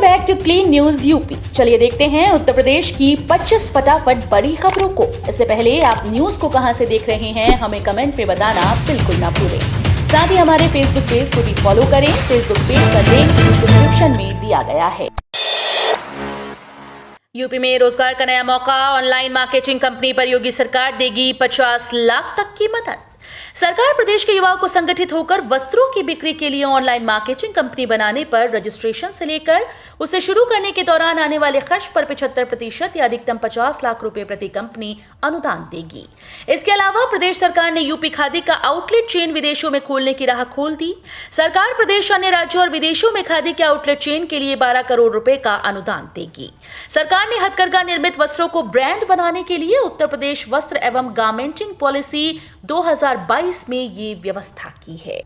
Back to clean news UP. चलिए देखते हैं उत्तर प्रदेश की 25 फटाफट बड़ी खबरों को। इससे पहले आप न्यूज को कहां से देख रहे हैं हमें कमेंट में बताना बिल्कुल ना भूलें। साथ ही हमारे फेसबुक पेज को भी फॉलो करें। फेसबुक पेज का लिंक डिस्क्रिप्शन में दिया गया है। यूपी में रोजगार का नया मौका। ऑनलाइन मार्केटिंग कंपनी पर योगी सरकार देगी 50 लाख तक की मदद। सरकार प्रदेश के युवाओं को संगठित होकर वस्त्रों की बिक्री के लिए ऑनलाइन मार्केटिंग कंपनी बनाने पर रजिस्ट्रेशन से लेकर उसे शुरू करने के दौरान आने वाले खर्च पर 75% या अधिकतम 50 लाख रुपए प्रति कंपनी अनुदान देगी। इसके अलावा प्रदेश सरकार ने यूपी खादी का आउटलेट चेन विदेशों में खोलने की राह खोल दी। सरकार प्रदेश, अन्य राज्यों और विदेशों में खादी के आउटलेट चेन के लिए 12 करोड़ रुपए का अनुदान देगी। सरकार ने हथकरघा निर्मित वस्त्रों को ब्रांड बनाने के लिए उत्तर प्रदेश वस्त्र एवं गारमेंटिंग पॉलिसी 2022 में ये व्यवस्था की है।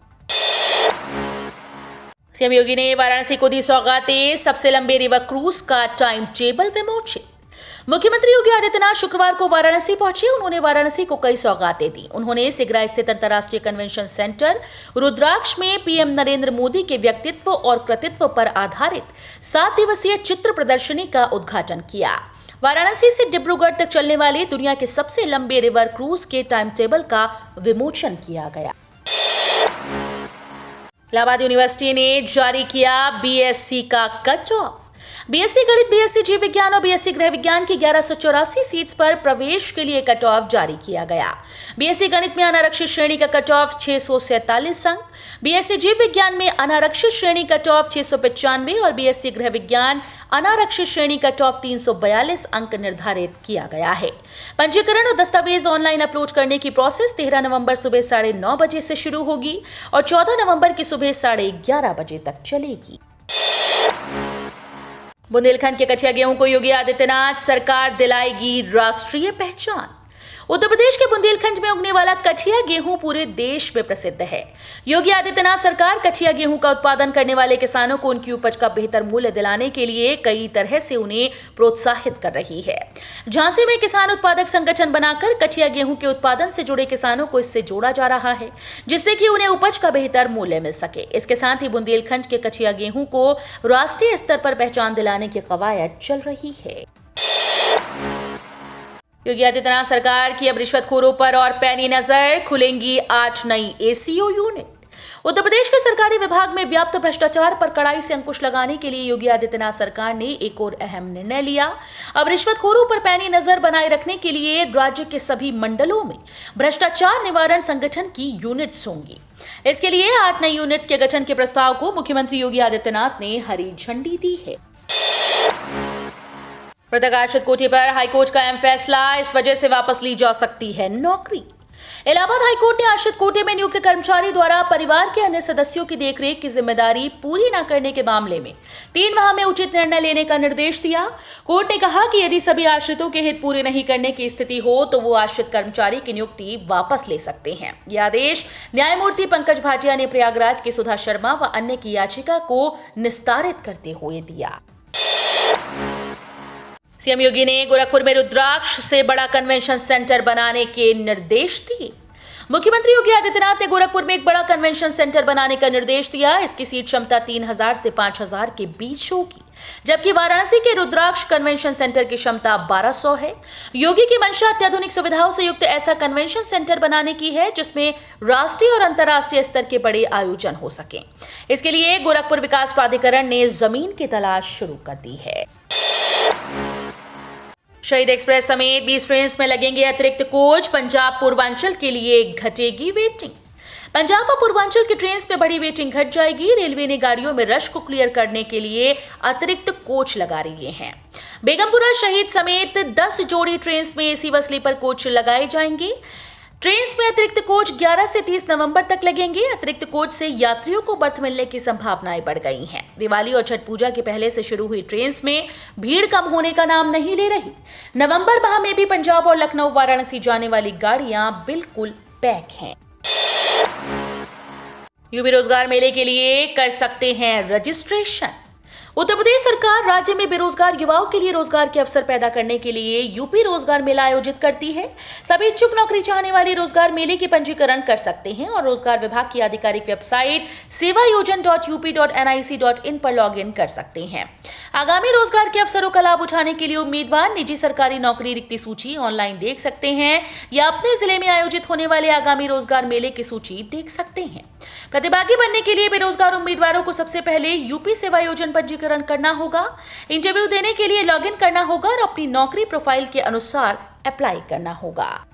सीएम योगी ने वाराणसी को दी सौगातें। सबसे लंबे रिवर क्रूज का टाइम टेबल विमोचित। मुख्यमंत्री योगी आदित्यनाथ शुक्रवार को वाराणसी पहुंचे। उन्होंने वाराणसी को कई सौगातें दी। उन्होंने सिगरा स्थित अंतर्राष्ट्रीय कन्वेंशन सेंटर रुद्राक्ष में पीएम नरेंद्र मोदी के व्यक्तित्व और कृतित्व पर आधारित 7 दिवसीय चित्र प्रदर्शनी का उद्घाटन किया। वाराणसी से डिब्रूगढ़ तक चलने वाले दुनिया के सबसे लंबे रिवर क्रूज के टाइम टेबल का विमोचन किया गया। इलाहाबाद यूनिवर्सिटी ने जारी किया बीएससी का कट ऑफ। बीएससी गणित, बीएससी जीव विज्ञान और बीएससी गृह विज्ञान की 1184 सीट्स पर प्रवेश के लिए कट ऑफ जारी किया गया। बीएससी गणित में अनारक्षित श्रेणी का कट ऑफ 647 अंक, बीएससी जीव विज्ञान में अनारक्षित श्रेणी कट ऑफ 695 और बीएससी गृह विज्ञान अनारक्षित श्रेणी कट ऑफ 342 अंक निर्धारित किया गया है। पंजीकरण और दस्तावेज ऑनलाइन अपलोड करने की प्रोसेस 13 नवंबर सुबह 9:30 बजे से शुरू होगी और 14 नवंबर की सुबह 11:30 बजे तक चलेगी। बुंदेलखंड के कठिया गेहूं को योगी आदित्यनाथ सरकार दिलाएगी राष्ट्रीय पहचान। उत्तर प्रदेश के बुंदेलखंड में उगने वाला कठिया गेहूं पूरे देश में प्रसिद्ध है। योगी आदित्यनाथ सरकार कठिया गेहूं का उत्पादन करने वाले किसानों को उनकी उपज का बेहतर मूल्य दिलाने के लिए कई तरह से उन्हें प्रोत्साहित कर रही है। झांसी में किसान उत्पादक संगठन बनाकर कठिया गेहूं के उत्पादन से जुड़े किसानों को इससे जोड़ा जा रहा है, जिससे कि उन्हें उपज का बेहतर मूल्य मिल सके। इसके साथ ही बुंदेलखंड के कठिया गेहूं को राष्ट्रीय स्तर पर पहचान दिलाने की कवायद चल रही है। योगी आदित्यनाथ सरकार की अब रिश्वतखोरों पर और पैनी नजर। खुलेंगी 8 नई एसीओ यूनिट। उत्तर प्रदेश के सरकारी विभाग में व्याप्त भ्रष्टाचार पर कड़ाई से अंकुश लगाने के लिए योगी आदित्यनाथ सरकार ने एक और अहम निर्णय लिया। अब रिश्वतखोरों पर पैनी नजर बनाए रखने के लिए राज्य के सभी मंडलों में भ्रष्टाचार निवारण संगठन की यूनिट्स होंगी। इसके लिए 8 नई यूनिट्स के गठन के प्रस्ताव को मुख्यमंत्री योगी आदित्यनाथ ने हरी झंडी दी है। मृतक आश्रित कोटे पर हाईकोर्ट का अहम फैसला। इस वजह से वापस ली जा सकती है नौकरी। इलाहाबाद हाईकोर्ट ने आश्रित कोटे में नियुक्त कर्मचारी द्वारा परिवार के अन्य सदस्यों की देखरेख की जिम्मेदारी पूरी न करने के मामले में 3 माह में उचित निर्णय लेने का निर्देश दिया। कोर्ट ने कहा कि यदि सभी आश्रितों के हित पूरे नहीं करने की स्थिति हो तो वो आश्रित कर्मचारी की नियुक्ति वापस ले सकते हैं। यह आदेश न्यायमूर्ति पंकज भाटिया ने प्रयागराज की सुधा शर्मा व अन्य की याचिका को निस्तारित करते हुए दिया। सीएम योगी ने गोरखपुर में रुद्राक्ष से बड़ा कन्वेंशन सेंटर बनाने के निर्देश दिए। मुख्यमंत्री योगी आदित्यनाथ ने गोरखपुर में एक बड़ा कन्वेंशन सेंटर बनाने का निर्देश दिया। इसकी सीट क्षमता 3000 से 5000 के बीच होगी, जबकि वाराणसी के रुद्राक्ष कन्वेंशन सेंटर की क्षमता 1200 है। योगी की मंशा अत्याधुनिक सुविधाओं से युक्त ऐसा कन्वेंशन सेंटर बनाने की है जिसमें राष्ट्रीय और अंतर्राष्ट्रीय स्तर के बड़े आयोजन हो सके। इसके लिए गोरखपुर विकास प्राधिकरण ने जमीन की तलाश शुरू कर दी है। शहीद एक्सप्रेस समेत 20 ट्रेन में लगेंगे अतिरिक्त कोच। पंजाब पूर्वांचल के लिए घटेगी वेटिंग। पंजाब व पूर्वांचल की ट्रेन में बड़ी वेटिंग घट जाएगी। रेलवे ने गाड़ियों में रश को क्लियर करने के लिए अतिरिक्त कोच लगा रही हैं। बेगमपुरा शहीद समेत 10 जोड़ी ट्रेन में एसी व स्लीपर कोच लगाए जाएंगे। ट्रेन में अतिरिक्त कोच 11 से 30 नवंबर तक लगेंगे। अतिरिक्त कोच से यात्रियों को बर्थ मिलने की संभावनाएं बढ़ गई हैं। दिवाली और छठ पूजा के पहले से शुरू हुई ट्रेन में भीड़ कम होने का नाम नहीं ले रही। नवंबर माह में भी पंजाब और लखनऊ वाराणसी जाने वाली गाड़ियां बिल्कुल पैक हैं। यूपी रोजगार मेले के लिए कर सकते हैं रजिस्ट्रेशन। उत्तर प्रदेश सरकार सरकार राज्य में बेरोजगार युवाओं के लिए रोजगार के अवसर पैदा करने के लिए यूपी रोजगार मेला आयोजित करती है। सभी इच्छुक नौकरी चाहने वाले रोजगार मेले के पंजीकरण कर सकते हैं और रोजगार विभाग की आधिकारिक वेबसाइट sevayojan.up.nic.in पर लॉग इन कर सकते हैं। आगामी रोजगार के अवसरों का लाभ उठाने के लिए उम्मीदवार निजी सरकारी नौकरी रिक्ति सूची ऑनलाइन देख सकते हैं या अपने जिले में आयोजित होने वाले आगामी रोजगार मेले की सूची देख सकते हैं। प्रतिभागी बनने के लिए बेरोजगार उम्मीदवारों को सबसे पहले यूपी सेवायोजन पंजीकरण करना होगा, इंटरव्यू देने के लिए लॉगिन करना होगा और अपनी नौकरी प्रोफाइल के अनुसार अप्लाई करना होगा।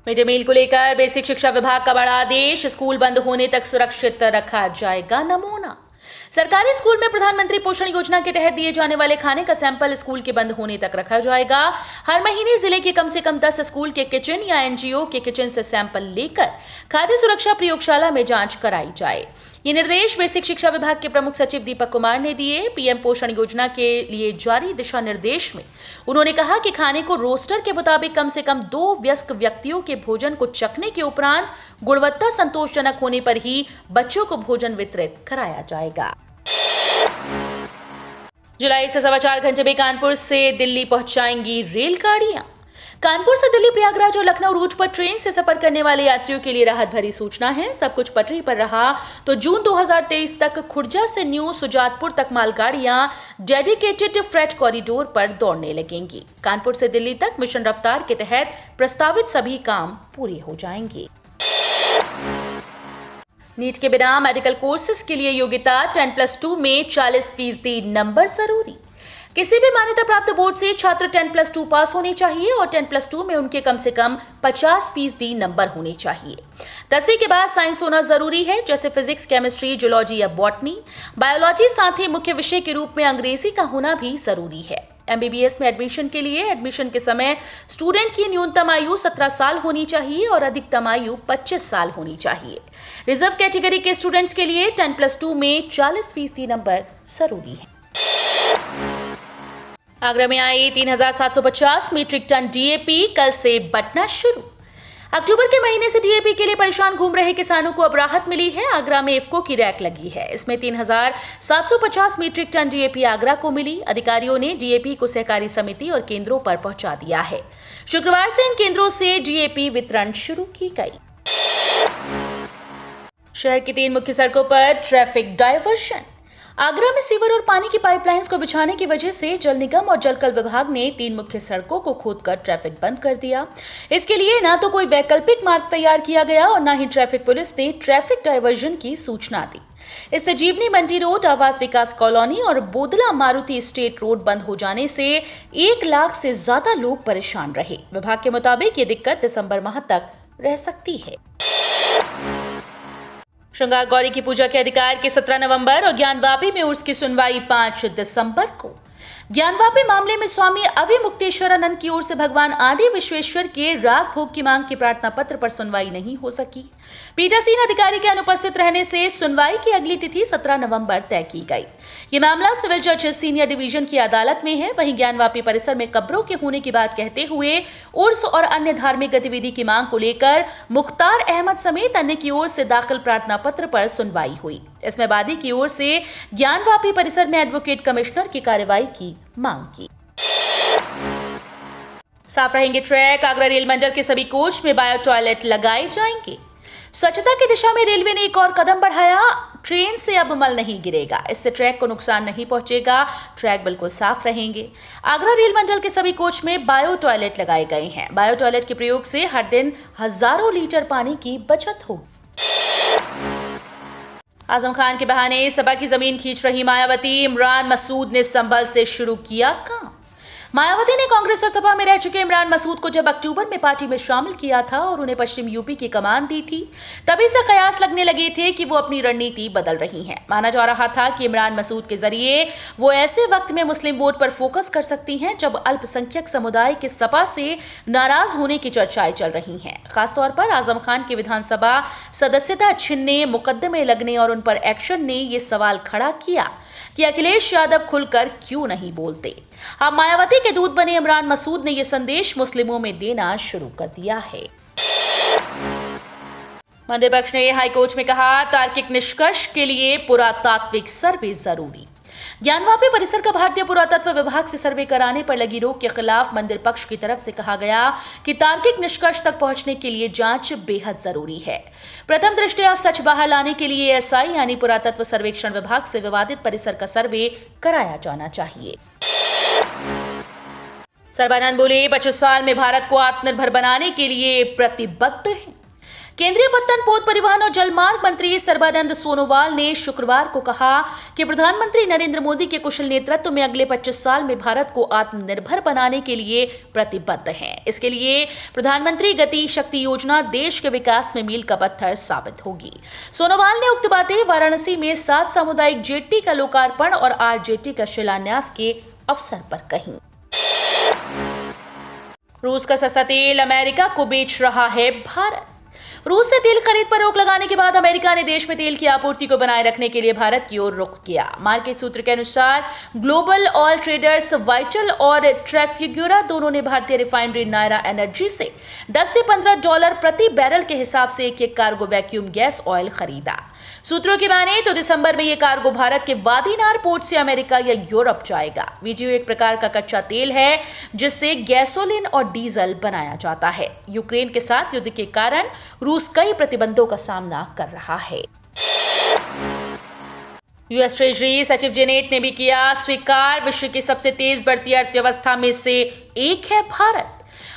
मिड डे मील को लेकर बेसिक शिक्षा विभाग का बड़ा आदेश, स्कूल बंद होने तक सुरक्षित रखा जाएगा नमूना। सरकारी स्कूल में प्रधानमंत्री पोषण योजना के तहत दिए जाने वाले खाने का सैंपल स्कूल के बंद होने तक रखा जाएगा। हर महीने जिले के कम से कम 10 स्कूल के किचन या एनजीओ के किचन से सैंपल लेकर खाद्य सुरक्षा प्रयोगशाला में जांच कराई जाए। ये निर्देश बेसिक शिक्षा विभाग के प्रमुख सचिव दीपक कुमार ने दिए। पीएम पोषण योजना के लिए जारी दिशा निर्देश में उन्होंने कहा कि खाने को रोस्टर के मुताबिक कम से कम 2 वयस्क व्यक्तियों के भोजन को चखने के उपरांत गुणवत्ता संतोषजनक होने पर ही बच्चों को भोजन वितरित कराया जाएगा। जुलाई से 4.25 घंटे में कानपुर से दिल्ली पहुंचाएंगी रेलगाड़ियां। कानपुर से दिल्ली, प्रयागराज और लखनऊ रूट पर ट्रेन से सफर करने वाले यात्रियों के लिए राहत भरी सूचना है। सब कुछ पटरी पर रहा तो जून 2023 तक खुर्जा से न्यू सुजातपुर तक मालगाड़ियां डेडिकेटेड फ्रेट कॉरिडोर पर दौड़ने लगेंगी। कानपुर से दिल्ली तक मिशन रफ्तार के तहत प्रस्तावित सभी काम पूरे हो जाएंगे। नीट के बिना मेडिकल कोर्सेज के लिए योग्यता 10+2 में 40% नंबर जरूरी। किसी भी मान्यता प्राप्त बोर्ड से छात्र 10+2 पास होने चाहिए और 10+2 में उनके कम से कम 50% नंबर होने चाहिए। 10वीं के बाद साइंस होना जरूरी है, जैसे फिजिक्स, केमिस्ट्री, जूलॉजी या बॉटनी, बायोलॉजी। साथ ही मुख्य विषय के रूप में अंग्रेजी का होना भी जरूरी है। एमबीबीएस में एडमिशन के लिए एडमिशन के समय स्टूडेंट की न्यूनतम आयु 17 साल होनी चाहिए और अधिकतम आयु 25 साल होनी चाहिए। रिजर्व कैटेगरी के स्टूडेंट्स के लिए 10+2 में 40% नंबर जरूरी है। आगरा में आई 3,750 मीट्रिक टन डीएपी कल से बंटना शुरू। अक्टूबर के महीने से डीएपी के लिए परेशान घूम रहे किसानों को अब राहत मिली है। आगरा में इफ्को की रैक लगी है। इसमें 3,750 मीट्रिक टन डीएपी आगरा को मिली। अधिकारियों ने डीएपी को सहकारी समिति और केंद्रों पर पहुंचा दिया है। शुक्रवार से इन केंद्रों से डीएपी वितरण शुरू की गई। शहर की 3 मुख्य सड़कों पर ट्रैफिक डायवर्शन। आगरा में सीवर और पानी की पाइपलाइंस को बिछाने की वजह से जल निगम और जलकल विभाग ने 3 मुख्य सड़कों को खोदकर ट्रैफिक बंद कर दिया। इसके लिए न तो कोई वैकल्पिक मार्ग तैयार किया गया और न ही ट्रैफिक पुलिस ने ट्रैफिक डायवर्जन की सूचना दी। इससे जीवनी मंडी रोड, आवास विकास कॉलोनी और बोदला मारुति स्टेट रोड बंद हो जाने से 1 लाख से ज्यादा लोग परेशान रहे। विभाग के मुताबिक ये दिक्कत दिसंबर माह तक रह सकती है। श्रृंगार गौरी की पूजा के अधिकार के 17 नवंबर और ज्ञानवापी में उर्स की सुनवाई 5 दिसंबर को। ज्ञानवापी मामले में स्वामी अविमुक्तेश्वरानंद की ओर से भगवान आदि विश्वेश्वर के राग भोग की मांग के प्रार्थना पत्र पर सुनवाई नहीं हो सकी। पीठासीन अधिकारी के अनुपस्थित रहने से सुनवाई की अगली तिथि 17 नवंबर तय की गई। ये मामला सिविल जज सीनियर डिवीजन की अदालत में है। वहीं ज्ञानवापी परिसर में कब्रों के होने की बात कहते हुए उर्स और अन्य धार्मिक गतिविधि की मांग को लेकर मुख्तार अहमद समेत अन्य की ओर से दाखिल प्रार्थना पत्र पर सुनवाई हुई। इसमें वादी की ओर से ज्ञानवापी परिसर में एडवोकेट कमिश्नर की कार्रवाई की मांग की। साफ रहेंगे ट्रैक। आगरा रेल मंडल के सभी कोच में बायो टॉयलेट लगाए जाएंगे। स्वच्छता की दिशा में रेलवे ने एक और कदम बढ़ाया। ट्रेन से अब मल नहीं गिरेगा। इससे ट्रैक को नुकसान नहीं पहुंचेगा। ट्रैक बिल्कुल साफ रहेंगे। आगरा रेल मंडल के सभी कोच में बायो टॉयलेट लगाए गए हैं। बायो टॉयलेट के प्रयोग से हर दिन हजारों लीटर पानी की बचत होगी। आजम खान के बहाने सपा की जमीन खींच रही मायावती। इमरान मसूद ने संभल से शुरू किया काम। मायावती ने कांग्रेस और सपा में रह चुके इमरान मसूद को जब अक्टूबर में पार्टी में शामिल किया था और उन्हें पश्चिम यूपी की कमान दी थी, तभी से कयास लगने लगे थे कि वो अपनी रणनीति बदल रही हैं। माना जा रहा था कि इमरान मसूद के जरिए वो ऐसे वक्त में मुस्लिम वोट पर फोकस कर सकती हैं जब अल्पसंख्यक समुदाय के सपा से नाराज होने की चर्चाएं चल रही हैं। खासतौर पर आजम खान की विधानसभा सदस्यता छीनने, मुकदमे लगने और उन पर एक्शन ने ये सवाल खड़ा किया कि अखिलेश यादव खुलकर क्यों नहीं बोलते। अब मायावती के दूत बने इमरान मसूद ने यह संदेश मुस्लिमों में देना शुरू कर दिया है। मंदिर पक्ष ने हाईकोर्ट में कहा, तार्किक निष्कर्ष के लिए पुरातात्विक सर्वे जरूरी। ज्ञानवापी परिसर का भारतीय पुरातत्व विभाग से सर्वे कराने पर लगी रोक के खिलाफ मंदिर पक्ष की तरफ से कहा गया कि तार्किक निष्कर्ष तक पहुंचने के लिए जांच बेहद जरूरी है। प्रथम दृष्टया सच बाहर लाने के लिए एएसआई यानी पुरातत्व सर्वेक्षण विभाग से विवादित परिसर का सर्वे कराया जाना चाहिए। सर्बानंद बोले, 25 साल में भारत को आत्मनिर्भर बनाने के लिए प्रतिबद्ध है। केंद्रीय पत्तन, पोत परिवहन और जलमार्ग मंत्री सर्बानंद सोनोवाल ने शुक्रवार को कहा कि प्रधानमंत्री नरेंद्र मोदी के कुशल नेतृत्व में अगले 25 साल में भारत को आत्मनिर्भर बनाने के लिए प्रतिबद्ध हैं। इसके लिए प्रधानमंत्री गति शक्ति योजना देश के विकास में मील का पत्थर साबित होगी। सोनोवाल ने उक्त बातें वाराणसी में 7 सामुदायिक जेट्टी का लोकार्पण और 8 जेट्टी का शिलान्यास के अवसर पर कही। रूस का सस्ता तेल अमेरिका को बेच रहा है भारत। रूस से तेल खरीद पर रोक लगाने के बाद अमेरिका ने देश में तेल की आपूर्ति को बनाए रखने के लिए भारत की ओर रुख किया। मार्केट सूत्र के अनुसार ग्लोबल ऑयल ट्रेडर्स, वाइटल और ट्रैफिग्यूरा दोनों ने भारतीय रिफाइनरी नायरा एनर्जी से $10 से $15 प्रति बैरल के हिसाब से एक कार्गो वैक्यूम गैस ऑयल खरीदा। सूत्रों की माने तो दिसंबर में यह कार्गो भारत के वादीनार पोर्ट से अमेरिका या यूरोप जाएगा। वीडियो एक प्रकार का कच्चा तेल है जिससे गैसोलीन और डीजल बनाया जाता है। यूक्रेन के साथ युद्ध के कारण रूस कई प्रतिबंधों का सामना कर रहा है। यूएस ट्रेजरी सचिव जेनेट ने भी किया स्वीकार, विश्व की सबसे तेज बढ़ती अर्थव्यवस्था में से एक है भारत।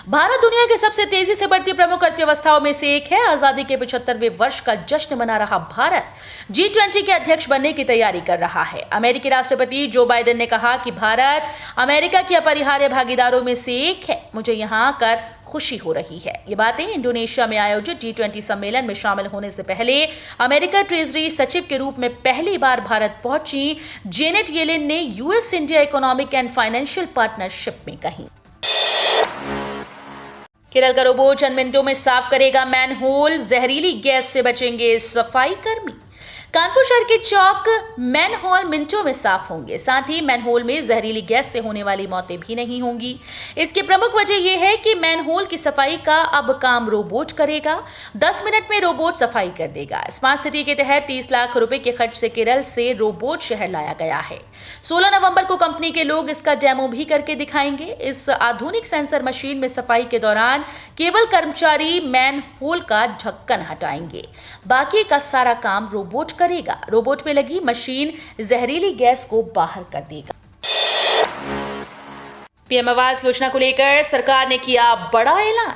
भारत दुनिया के सबसे तेजी से बढ़ती प्रमुख अर्थव्यवस्थाओं में से एक है। आजादी के 75वें वर्ष का जश्न मना रहा भारत G20 के अध्यक्ष बनने की तैयारी कर रहा है। अमेरिकी राष्ट्रपति जो बाइडेन ने कहा कि भारत अमेरिका के अपरिहार्य भागीदारों में से एक है। मुझे यहां आकर खुशी हो रही है। ये बातें इंडोनेशिया में आयोजित G20 सम्मेलन में शामिल होने से पहले अमेरिका ट्रेजरी सचिव के रूप में पहली बार भारत पहुंची जेनेट येलेन ने US India economic and financial partnership में कही। केरल का रोबोट चंद मिनटों में साफ करेगा मैनहोल, जहरीली गैस से बचेंगे सफाई कर्मी। कानपुर शहर के चौक मैनहोल मिनटों में साफ होंगे। साथ ही मैनहोल में जहरीली गैस से होने वाली मौतें भी नहीं होंगी। इसकी प्रमुख वजह यह है कि मैनहोल की सफाई का अब काम रोबोट करेगा। 10 मिनट में रोबोट सफाई कर देगा। स्मार्ट सिटी के तहत 30 लाख रुपए के खर्च से केरल से रोबोट शहर लाया गया है। 16 नवंबर को कंपनी के लोग इसका डेमो भी करके दिखाएंगे। इस आधुनिक सेंसर मशीन में सफाई के दौरान केवल कर्मचारी मैनहोल का ढक्कन हटाएंगे, बाकी का सारा काम रोबोट करेगा। रोबोट में लगी मशीन जहरीली गैस को बाहर कर देगा। पीएम आवास योजना को लेकर सरकार ने किया बड़ा ऐलान।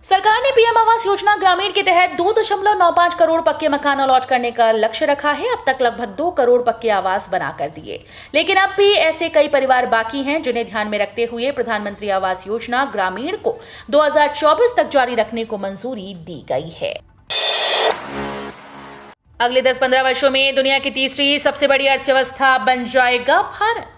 सरकार ने पीएम आवास योजना ग्रामीण के तहत 2.95 करोड़ पक्के मकान अलॉट करने का लक्ष्य रखा है। अब तक लगभग 2 करोड़ पक्के आवास बना कर दिए, लेकिन अब भी ऐसे कई परिवार बाकी हैं जिन्हें ध्यान में रखते हुए प्रधानमंत्री आवास योजना ग्रामीण को 2024 तक जारी रखने को मंजूरी दी गई है। अगले 10-15 वर्षों में दुनिया की तीसरी सबसे बड़ी अर्थव्यवस्था बन जाएगा भारत।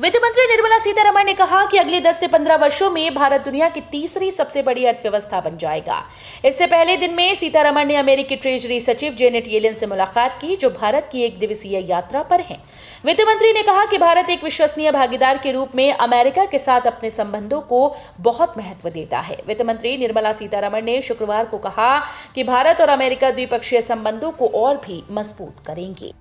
वित्त मंत्री निर्मला सीतारमण ने कहा कि अगले 10 से 15 वर्षों में भारत दुनिया की तीसरी सबसे बड़ी अर्थव्यवस्था बन जाएगा। इससे पहले दिन में सीतारमण ने अमेरिकी ट्रेजरी सचिव जेनेट येलेन से मुलाकात की, जो भारत की 1 दिवसीय यात्रा पर हैं। वित्त मंत्री ने कहा कि भारत एक विश्वसनीय भागीदार के रूप में अमेरिका के साथ अपने संबंधों को बहुत महत्व देता है। वित्त मंत्री निर्मला सीतारमण ने शुक्रवार को कहा कि भारत और अमेरिका द्विपक्षीय संबंधों को और भी मजबूत करेंगे।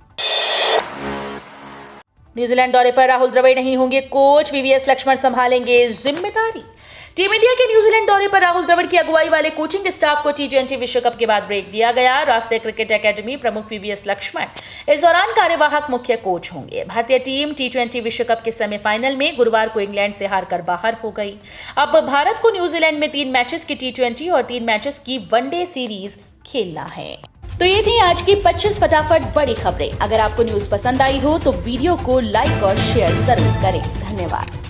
न्यूजीलैंड दौरे पर राहुल द्रविड़ नहीं होंगे कोच, वीवीएस लक्ष्मण संभालेंगे जिम्मेदारी। टीम इंडिया के न्यूजीलैंड दौरे पर राहुल द्रविड़ की अगुवाई वाले कोचिंग स्टाफ को T20 विश्व कप के बाद ब्रेक दिया गया। राष्ट्रीय क्रिकेट एकेडमी प्रमुख वीवीएस लक्ष्मण इस दौरान कार्यवाहक मुख्य कोच होंगे। भारतीय टीम T20 विश्व कप के सेमीफाइनल में गुरुवार को इंग्लैंड से हारकर बाहर हो गई। अब भारत को न्यूजीलैंड में 3 मैचेस की T20 और 3 मैचेस की वनडे सीरीज खेलना है। तो ये थी आज की 25 फटाफट बड़ी खबरें। अगर आपको न्यूज पसंद आई हो तो वीडियो को लाइक और शेयर जरूर करें। धन्यवाद।